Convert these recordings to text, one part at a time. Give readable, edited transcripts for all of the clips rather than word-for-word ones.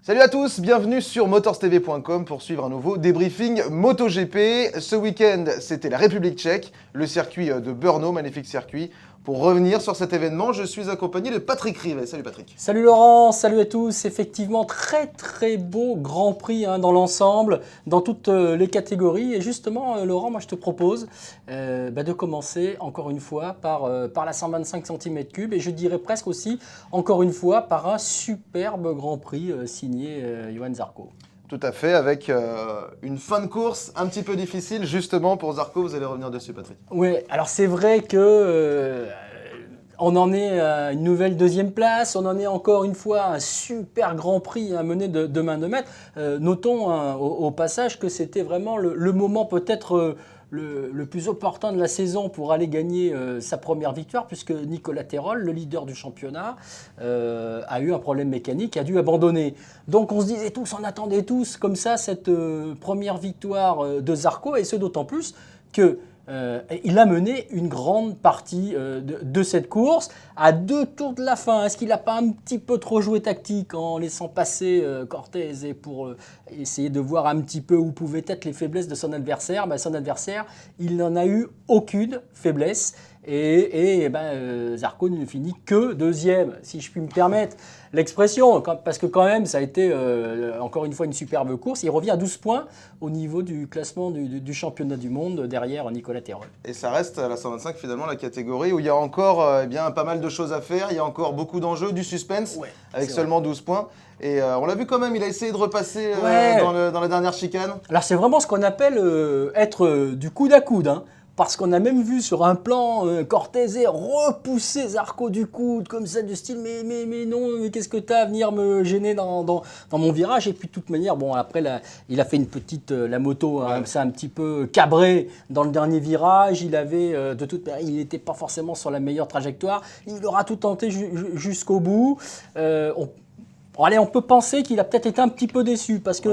Salut à tous, bienvenue sur motorstv.com pour suivre un nouveau débriefing MotoGP. Ce week-end, c'était la République tchèque, le circuit de Brno, magnifique circuit. Pour revenir sur cet événement, je suis accompagné de Patrick Rivet. Salut Patrick. Salut Laurent, salut à tous. Effectivement, très beau Grand Prix dans l'ensemble, dans toutes les catégories. Et justement, Laurent, moi je te propose de commencer encore une fois par la 125 cm3 et je dirais presque aussi encore une fois par un superbe Grand Prix signé Johan Zarco. Tout à fait, avec une fin de course un petit peu difficile, justement pour Zarco. Vous allez revenir dessus, Patrick. Oui, alors c'est vrai que on en est à une nouvelle deuxième place, on en est encore une fois à un super Grand Prix mené de main de maître. Notons au passage que c'était vraiment le moment peut-être le plus opportun de la saison pour aller gagner sa première victoire, puisque Nicolas Terol, le leader du championnat, a eu un problème mécanique, a dû abandonner. Donc on se disait tous, on attendait tous comme ça cette première victoire de Zarco, et ce d'autant plus que il a mené une grande partie de cette course à 2 tours de la fin. Est-ce qu'il n'a pas un petit peu trop joué tactique en laissant passer Cortés pour essayer de voir un petit peu où pouvaient être les faiblesses de son adversaire? Son adversaire, il n'en a eu aucune faiblesse. Et Zarco ne finit que deuxième, si je puis me permettre l'expression, parce que quand même ça a été encore une fois une superbe course. Il revient à 12 points au niveau du classement du championnat du monde derrière Nicolas Terol. Et ça reste à la 125 finalement la catégorie où il y a encore pas mal de choses à faire, il y a encore beaucoup d'enjeux, du suspense, avec seulement 12 points. Et on l'a vu quand même, il a essayé de repasser dans la dernière chicane. Alors c'est vraiment ce qu'on appelle être du coude à coude, hein. Parce qu'on a même vu sur un plan Cortés repousser Zarco du coude, comme ça, du style mais non, qu'est-ce que t'as à venir me gêner dans mon virage? Et puis de toute manière, bon, après, il a fait une petite, la moto, c'est un petit peu cabré dans le dernier virage. Il avait, il n'était pas forcément sur la meilleure trajectoire. Il aura tout tenté jusqu'au bout. On peut penser qu'il a peut-être été un petit peu déçu parce que,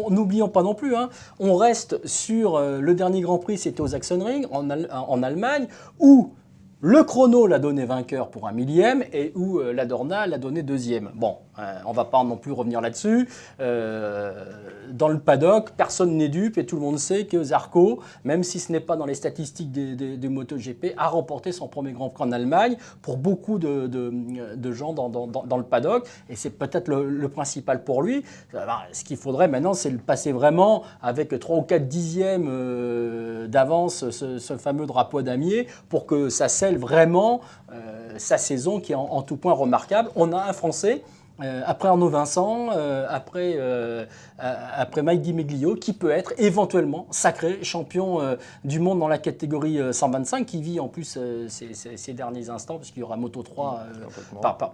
n'oublions pas non plus, on reste sur le dernier Grand Prix, c'était au Sachsenring en Allemagne, où le chrono l'a donné vainqueur pour 1 millième et où la Dorna l'a donné deuxième. Bon, on ne va pas non plus revenir là-dessus. Dans le paddock, personne n'est dupe et tout le monde sait que Zarco, même si ce n'est pas dans les statistiques des MotoGP, a remporté son premier Grand Prix en Allemagne pour beaucoup de gens dans le paddock. Et c'est peut-être le principal pour lui. Ce qu'il faudrait maintenant, c'est le passer vraiment avec 3 ou 4 dixièmes d'avance, ce fameux drapeau à damier, pour que ça scelle vraiment sa saison qui est en tout point remarquable. On a un Français, après Arnaud Vincent, après Mike Di Meglio, qui peut être éventuellement sacré champion du monde dans la catégorie 125, qui vit en plus ces derniers instants, puisqu'il y aura Moto 3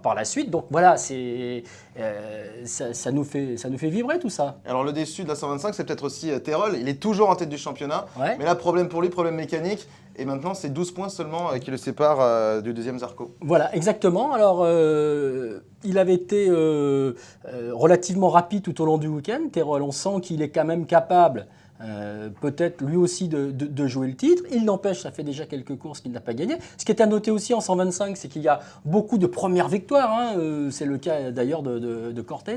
par la suite. Donc voilà, ça nous fait vibrer tout ça. Alors le déçu de la 125, c'est peut-être aussi Terol. Il est toujours en tête du championnat, mais là, problème pour lui, problème mécanique. Et maintenant, c'est 12 points seulement qui le séparent du deuxième Zarco. Voilà, exactement. Alors, il avait été relativement rapide tout au long du week-end. Terol, on sent qu'il est quand même capable, peut-être lui aussi, de jouer le titre. Il n'empêche, ça fait déjà quelques courses qu'il n'a pas gagné. Ce qui est à noter aussi en 125, c'est qu'il y a beaucoup de premières victoires. C'est le cas d'ailleurs de Cortés,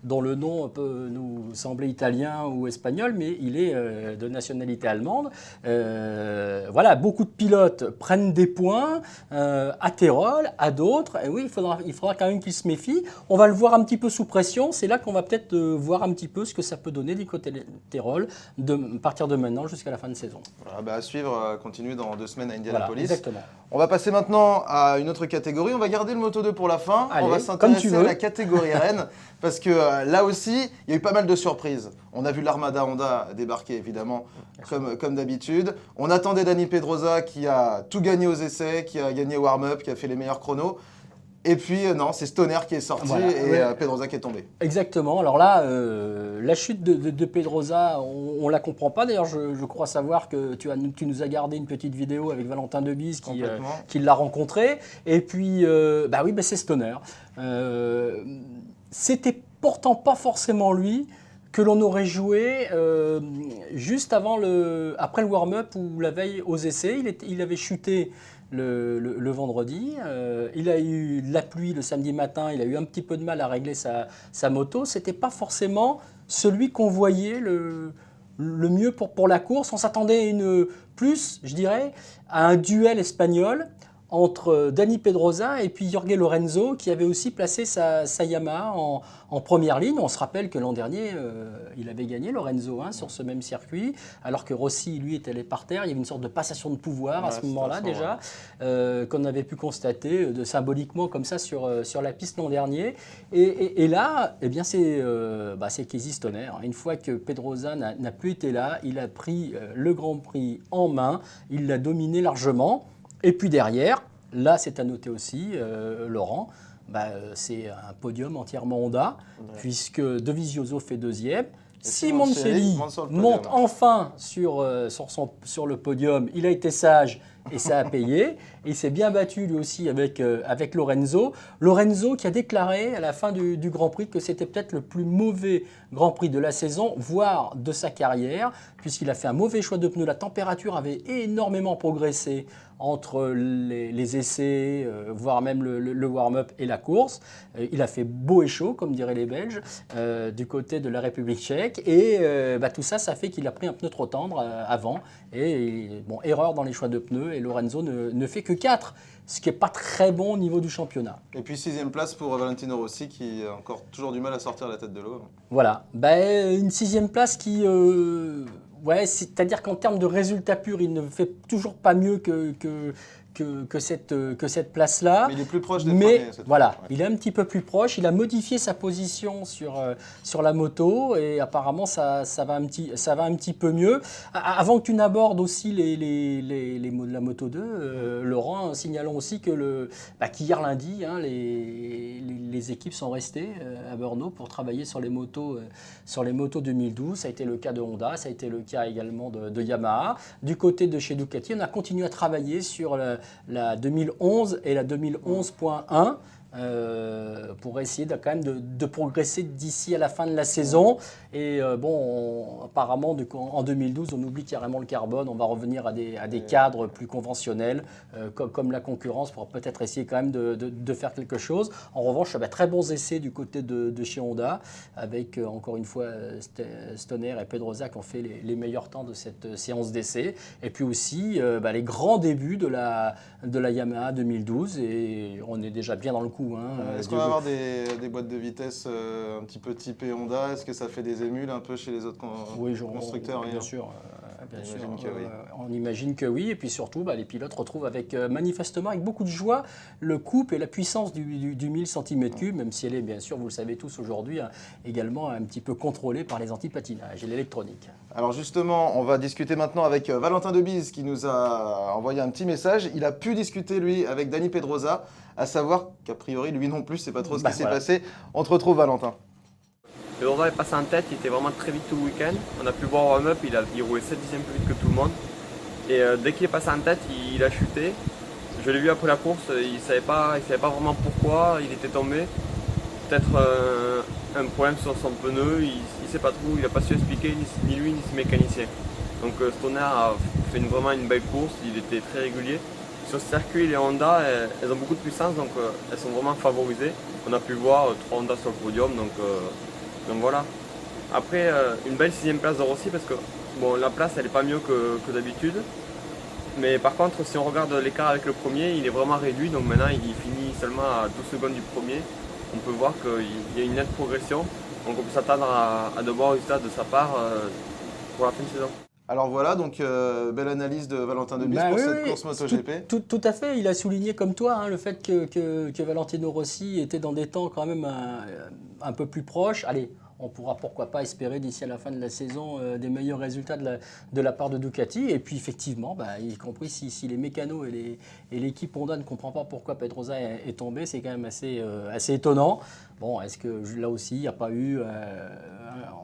dont le nom peut nous sembler italien ou espagnol, mais il est de nationalité allemande. Voilà, beaucoup de pilotes prennent des points à Terol, à d'autres. Et oui, il faudra quand même qu'ils se méfient. On va le voir un petit peu sous pression. C'est là qu'on va peut-être voir un petit peu ce que ça peut donner du côté de Terol, à partir de maintenant jusqu'à la fin de saison. Voilà, à suivre, continue dans 2 semaines à Indianapolis. Voilà, exactement. On va passer maintenant à une autre catégorie. On va garder le Moto 2 pour la fin. Allez, on va s'intéresser à la catégorie Rennes parce que là aussi, il y a eu pas mal de surprises. On a vu l'Armada Honda débarquer évidemment comme d'habitude. On attendait Dani Pedrosa qui a tout gagné aux essais, qui a gagné au warm-up, qui a fait les meilleurs chronos. Et puis non, c'est Stoner qui est sorti et Pedrosa qui est tombé. Exactement. Alors là, la chute de Pedrosa, on ne la comprend pas. D'ailleurs, je crois savoir que tu nous as gardé une petite vidéo avec Valentin Debise qui l'a rencontré. Et puis, c'est Stoner. C'était pourtant pas forcément lui que l'on aurait joué juste après le warm-up ou la veille aux essais. Il avait chuté le vendredi. Il a eu de la pluie le samedi matin. Il a eu un petit peu de mal à régler sa moto. Ce n'était pas forcément celui qu'on voyait le mieux pour la course. On s'attendait plus, je dirais, à un duel espagnol entre Dani Pedrosa et puis Jorge Lorenzo, qui avait aussi placé sa Yamaha en première ligne. On se rappelle que l'an dernier, il avait gagné Lorenzo sur ce même circuit, alors que Rossi, lui, était allé par terre. Il y avait une sorte de passation de pouvoir à ce moment-là déjà, qu'on avait pu constater symboliquement comme ça sur la piste l'an dernier. Et là, eh bien, c'est Casey Stoner. Une fois que Pedrosa n'a plus été là, il a pris le Grand Prix en main, il l'a dominé largement. Et puis derrière, là c'est à noter aussi, Laurent, c'est un podium entièrement Honda, puisque Dovizioso fait deuxième. Simoncelli monte enfin sur le podium. Il a été sage et ça a payé. Et il s'est bien battu lui aussi avec Lorenzo. Lorenzo qui a déclaré à la fin du Grand Prix que c'était peut-être le plus mauvais Grand Prix de la saison, voire de sa carrière, puisqu'il a fait un mauvais choix de pneus. La température avait énormément progressé entre les essais, voire même le warm-up et la course. Il a fait beau et chaud, comme diraient les Belges, du côté de la République tchèque. Et tout ça, ça fait qu'il a pris un pneu trop tendre avant. Et erreur dans les choix de pneus. Et Lorenzo ne fait que 4, ce qui n'est pas très bon au niveau du championnat. Et puis 6e place pour Valentino Rossi, qui a encore toujours du mal à sortir la tête de l'eau. Voilà, une 6e place qui... c'est-à-dire qu'en termes de résultats purs, il ne fait toujours pas mieux que cette place-là. Mais il est plus proche des premiers. Voilà, il est un petit peu plus proche. Il a modifié sa position sur la moto et apparemment ça va un petit peu mieux. Avant que tu n'abordes aussi les mots de la Moto 2, Laurent, signalons aussi que qu'hier lundi, les équipes sont restées à Brno pour travailler sur les motos 2012. Ça a été le cas de Honda, ça a été le cas également de Yamaha. Du côté de chez Ducati, on a continué à travailler sur la 2011 et la 2011.1 pour essayer quand même de progresser d'ici à la fin de la saison. Et apparemment, en 2012, on oublie carrément le carbone. On va revenir à des cadres plus conventionnels, comme la concurrence, pour peut-être essayer quand même de faire quelque chose. En revanche, très bons essais du côté de chez Honda, avec encore une fois Stoner et Pedrosa qui ont fait les meilleurs temps de cette séance d'essais. Et puis aussi les grands débuts de la Yamaha 2012. Et on est déjà bien dans le coup. Est-ce qu'on va avoir des boîtes de vitesse un petit peu typées Honda? Est-ce que ça fait des émules un peu chez les autres constructeurs? Bien sûr. Bien sûr, oui. On imagine que oui, et puis surtout, les pilotes retrouvent manifestement avec beaucoup de joie le couple et la puissance du 1000 cm3, même si elle est bien sûr, vous le savez tous aujourd'hui, également un petit peu contrôlée par les antipatinages et l'électronique. Alors justement, on va discuter maintenant avec Valentin Debise qui nous a envoyé un petit message. Il a pu discuter lui avec Dani Pedrosa, à savoir qu'a priori lui non plus, c'est pas trop ce qui s'est passé. On te retrouve Valentin. Pedrosa est passé en tête, il était vraiment très vite tout le week-end. On a pu voir au warm-up, il roulait 7 dixièmes plus vite que tout le monde. Et dès qu'il est passé en tête, il a chuté. Je l'ai vu après la course, il savait pas vraiment pourquoi il était tombé. Peut-être un problème sur son pneu, il ne sait pas trop, il n'a pas su expliquer, ni lui ni ses mécaniciens. Donc Stoner a fait vraiment une belle course, il était très régulier. Sur ce circuit, les Honda, elles ont beaucoup de puissance, donc elles sont vraiment favorisées. On a pu voir 3 Honda sur le podium, donc voilà. Après, une belle 6e place de Rossi parce que la place elle n'est pas mieux que d'habitude. Mais par contre, si on regarde l'écart avec le premier, il est vraiment réduit. Donc maintenant, il finit seulement à 12 secondes du premier. On peut voir qu'il y a une nette progression. Donc on peut s'attendre à de bons résultats de sa part pour la fin de saison. Alors voilà, donc belle analyse de Valentin Debise pour cette course MotoGP. Tout à fait, il a souligné comme toi le fait que Valentino Rossi était dans des temps quand même un peu plus proches. Allez, on pourra pourquoi pas espérer d'ici à la fin de la saison des meilleurs résultats de la part de Ducati. Et puis effectivement, y compris si les mécanos et l'équipe Honda ne comprend pas pourquoi Pedrosa est tombé, c'est quand même assez étonnant. Bon, est-ce que là aussi, il n'y a pas eu,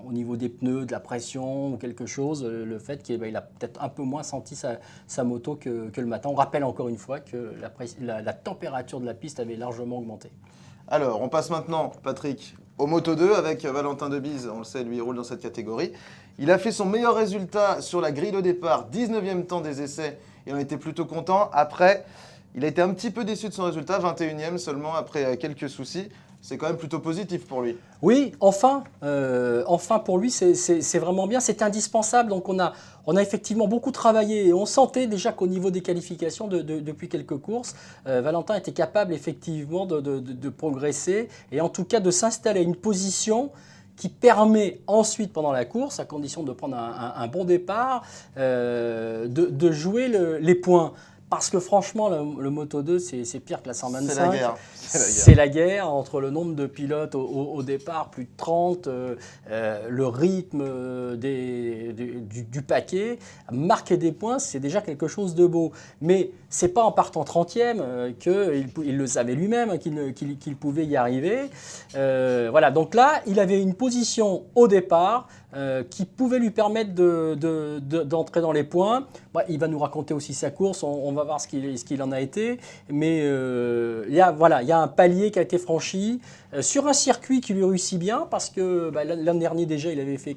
au niveau des pneus, de la pression ou quelque chose, le fait qu'il a peut-être un peu moins senti sa moto que le matin. On rappelle encore une fois que la température de la piste avait largement augmenté. Alors, on passe maintenant, Patrick, au Moto2 avec Valentin Debise, on le sait, lui il roule dans cette catégorie. Il a fait son meilleur résultat sur la grille de départ, 19e temps des essais, et on était plutôt content. Après, il a été un petit peu déçu de son résultat, 21e seulement après quelques soucis. C'est quand même plutôt positif pour lui. Oui, enfin pour lui, c'est vraiment bien, c'est indispensable. Donc on a effectivement beaucoup travaillé et on sentait déjà qu'au niveau des qualifications depuis quelques courses, Valentin était capable effectivement de progresser et en tout cas de s'installer à une position qui permet ensuite, pendant la course, à condition de prendre un bon départ, de jouer les points. Parce que franchement, le Moto2, c'est pire que la 125. C'est la guerre. C'est la guerre entre le nombre de pilotes au départ, plus de 30, le rythme du paquet. Marquer des points, c'est déjà quelque chose de beau. Mais ce n'est pas en partant 30e qu'il le savait lui-même, qu'il pouvait y arriver. Voilà, donc là, il avait une position au départ qui pouvait lui permettre d'entrer dans les points. Bah, il va nous raconter aussi sa course, on va voir ce qu'il en a été. Mais il y a un palier qui a été franchi sur un circuit qui lui réussit bien parce que l'an dernier déjà il avait fait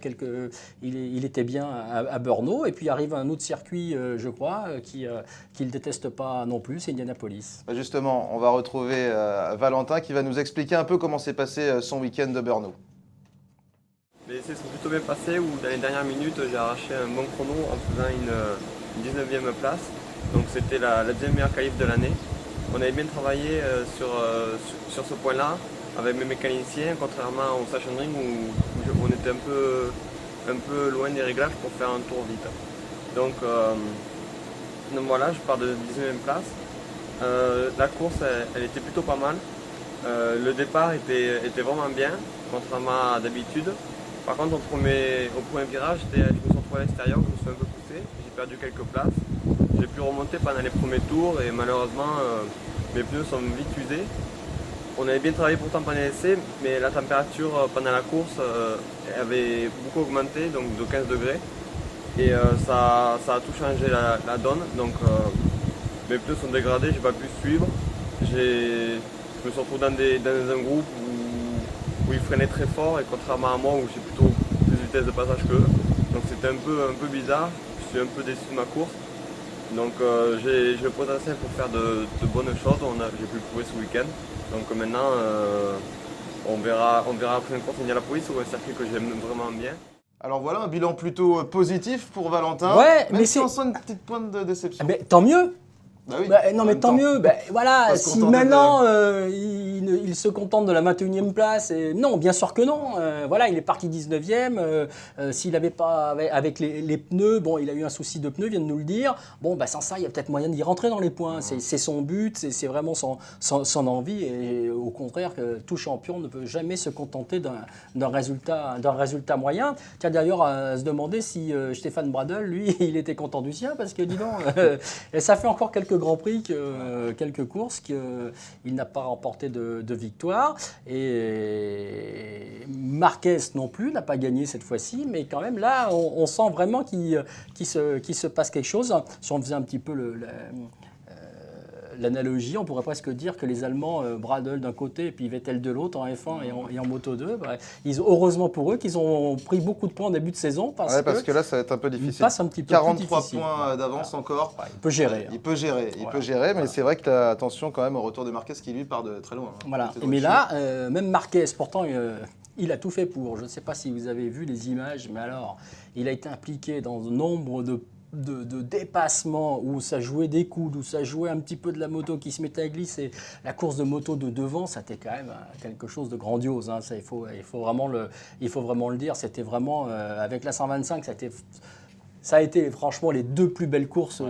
il était bien à Brno et puis arrive un autre circuit je crois qu'il ne déteste pas non plus, c'est Indianapolis. Justement, on va retrouver Valentin qui va nous expliquer un peu comment s'est passé son week-end de Brno. Les essais sont plutôt bien passés où dans les dernières minutes j'ai arraché un bon chrono en faisant une 19e place. Donc c'était la deuxième meilleure qualif de l'année. On avait bien travaillé sur ce point-là avec mes mécaniciens, contrairement au Sachsenring où on était un peu loin des réglages pour faire un tour vite. Donc voilà, je pars de 19e place. La course elle était plutôt pas mal. Le départ était vraiment bien, contrairement à d'habitude. Par contre, au premier virage, je me suis retrouvé à l'extérieur, je me suis un peu poussé, j'ai perdu quelques places. J'ai pu remonter pendant les premiers tours et malheureusement, mes pneus sont vite usés. On avait bien travaillé pourtant pendant l'essai, mais la température pendant la course avait beaucoup augmenté, donc de 15 degrés. Et ça a tout changé la donne. Donc mes pneus sont dégradés, j'ai pas pu suivre. Je me suis retrouvé dans un groupe où ils freinaient très fort et contrairement à moi où j'ai plutôt plus de vitesse de passage qu'eux. Donc c'était un peu bizarre, je suis un peu déçu de ma course. Donc j'ai le potentiel pour faire de bonnes choses, j'ai pu le prouver ce week-end. Donc maintenant on verra après une course à Indianapolis ou un circuit que j'aime vraiment bien. Alors voilà, un bilan plutôt positif pour Valentin, ouais, même mais si on sent une petite pointe de déception. Mais tant mieux. Bah oui, Non mais tant mieux, voilà, si maintenant il se contente de la 21e place, non, bien sûr que non, voilà, il est parti 19e, s'il n'avait pas, avec les pneus, bon, il a eu un souci de pneus, il vient de nous le dire, bon, sans ça, il y a peut-être moyen d'y rentrer dans les points, c'est son but, c'est vraiment son envie, et au contraire, que tout champion ne peut jamais se contenter d'un résultat moyen. Tiens d'ailleurs à se demander si Stéphane Bradl, lui, il était content du sien, parce que dis donc, ça fait encore quelques Grands Prix, quelques courses qu'il n'a pas remporté de victoire. Et Marquez non plus n'a pas gagné cette fois-ci, mais quand même là, on sent vraiment qu'il se passe quelque chose. Si on faisait un petit peu l'analogie, on pourrait presque dire que les Allemands, Bradl d'un côté et puis Vettel de l'autre en F1 et en Moto2, heureusement pour eux qu'ils ont pris beaucoup de points en début de saison parce que là ça va être un peu difficile. Passe un petit peu 43 points d'avance encore. Ouais, il peut gérer. Il peut gérer, mais c'est vrai que tu as attention quand même au retour de Marquez qui lui part de très loin. Voilà. Mais là, même Marquez, pourtant il a tout fait pour. Je ne sais pas si vous avez vu les images, mais alors il a été impliqué dans nombre de dépassement où ça jouait des coudes, où ça jouait un petit peu de la moto qui se mettait à glisser. La course de moto de devant, c'était quand même quelque chose de grandiose. Hein. Ça, il faut vraiment le dire. C'était vraiment, avec la 125, ça a été franchement les deux plus belles courses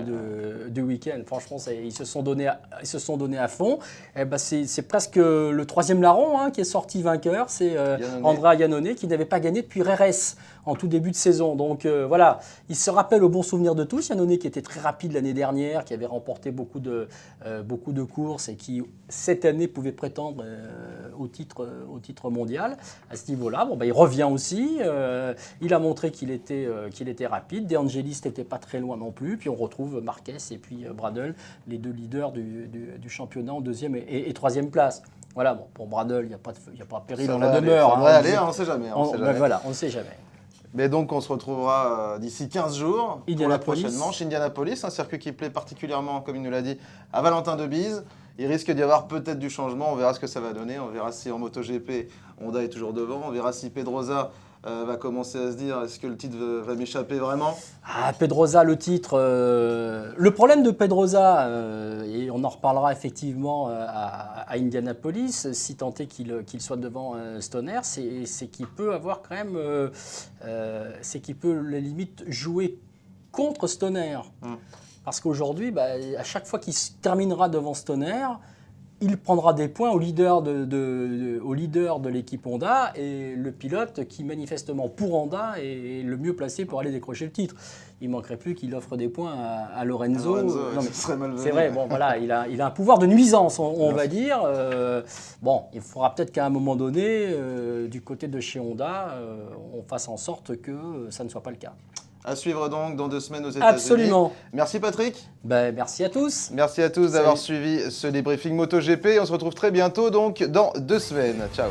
du week-end. Franchement, ils se sont donnés à fond. Et c'est presque le troisième larron qui est sorti vainqueur. C'est Andrea Iannone qui n'avait pas gagné depuis Rérès en tout début de saison. Donc voilà, il se rappelle au bon souvenir de tous. Iannone qui était très rapide l'année dernière, qui avait remporté beaucoup de courses et qui cette année pouvait prétendre au titre mondial. À ce niveau-là, il revient aussi. Il a montré qu'il était rapide. Angelis n'était pas très loin non plus. Puis on retrouve Marquez et puis Bradl, les deux leaders du championnat en 2e et 3e place. Voilà, bon, pour Bradl, il n'y a pas péril Ça dans va la aller, demeure. ça devrait aller, on ne sait jamais. Voilà, on ne sait jamais. Mais donc, on se retrouvera d'ici 15 jours pour la prochaine manche. Indianapolis, un circuit qui plaît particulièrement, comme il nous l'a dit, à Valentin Debise. Il risque d'y avoir peut-être du changement. On verra ce que ça va donner. On verra si en MotoGP, Honda est toujours devant. On verra si Pedrosa va commencer à se dire est-ce que le titre va m'échapper vraiment? Ah, Pedrosa, le titre. Le problème de Pedrosa, et on en reparlera effectivement à Indianapolis, si tant est qu'il soit devant Stoner, c'est qu'il peut avoir quand même. C'est qu'il peut, la limite, jouer contre Stoner. Parce qu'aujourd'hui, à chaque fois qu'il se terminera devant Stoner, il prendra des points au leader de l'équipe Honda et le pilote qui manifestement pour Honda est le mieux placé pour aller décrocher le titre. Il ne manquerait plus qu'il offre des points à Lorenzo. Non, mais serait malvenu. C'est vrai, bon voilà, il a un pouvoir de nuisance, on va dire. Bon, il faudra peut-être qu'à un moment donné, du côté de chez Honda, on fasse en sorte que ça ne soit pas le cas. À suivre donc dans 2 semaines aux États-Unis. Absolument. Merci Patrick. Merci à tous. Merci à tous d'avoir suivi ce débriefing MotoGP. On se retrouve très bientôt donc dans 2 semaines. Ciao.